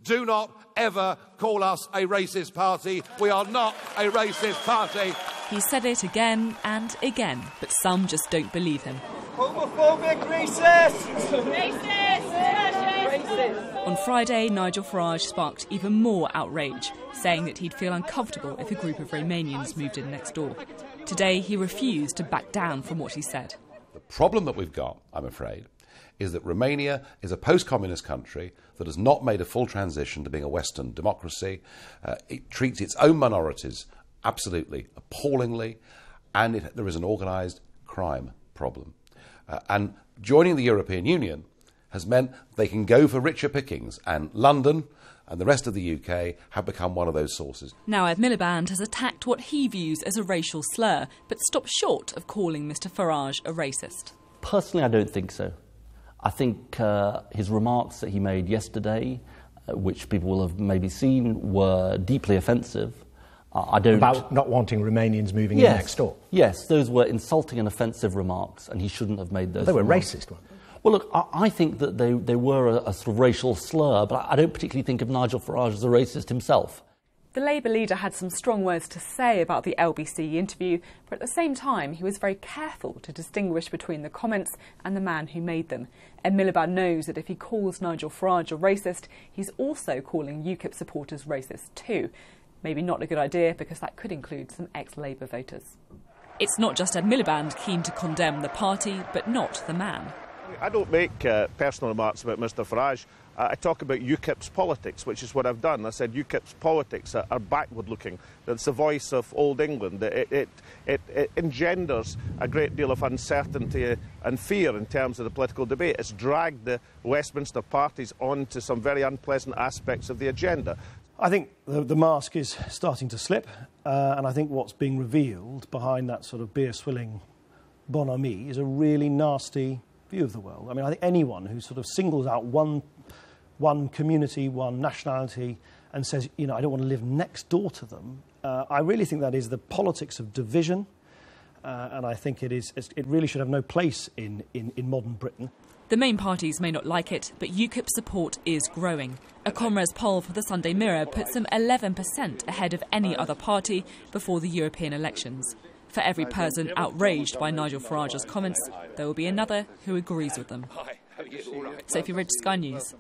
Do not ever call us a racist party. We are not a racist party. He said it again and again, but some just don't believe him. Homophobic, racist! Racist! Racist! On Friday, Nigel Farage sparked even more outrage, saying that he'd feel uncomfortable if a group of Romanians moved in next door. Today, he refused to back down from what he said. The problem that we've got, I'm afraid, is that Romania is a post-communist country that has not made a full transition to being a Western democracy. It treats its own minorities absolutely appallingly, and there is an organised crime problem. And joining the European Union has meant they can go for richer pickings, and London and the rest of the UK have become one of those sources. Now Ed Miliband has attacked what he views as a racial slur, but stopped short of calling Mr Farage a racist. Personally, I don't think so. I think his remarks that he made yesterday, which people will have maybe seen, were deeply offensive. About not wanting Romanians moving in next door? Yes, those were insulting and offensive remarks, and he shouldn't have made those They were remarks. racist, weren't they? Well, look, I think that they were a sort of racial slur, but I don't particularly think of Nigel Farage as a racist himself. The Labour leader had some strong words to say about the LBC interview, but at the same time he was very careful to distinguish between the comments and the man who made them. And Miliband knows that if he calls Nigel Farage a racist, he's also calling UKIP supporters racist too. Maybe not a good idea, because that could include some ex-Labour voters. It's not just Ed Miliband keen to condemn the party, but not the man. I don't make personal remarks about Mr Farage. I talk about UKIP's politics, which is what I've done. I said UKIP's politics are backward-looking. It's the voice of old England. It engenders a great deal of uncertainty and fear in terms of the political debate. It's dragged the Westminster parties onto some very unpleasant aspects of the agenda. I think the mask is starting to slip, and I think what's being revealed behind that sort of beer-swilling bonhomie is a really nasty view of the world. I mean, I think anyone who sort of singles out one community, one nationality, and says, you know, I don't want to live next door to them, I really think that is the politics of division, and I think it really should have no place in modern Britain. The main parties may not like it, but UKIP support is growing. A Comres poll for the Sunday Mirror puts them 11% ahead of any other party before the European elections. For every person outraged by Nigel Farage's comments, there will be another who agrees with them. Sophie Ridge, Sky News.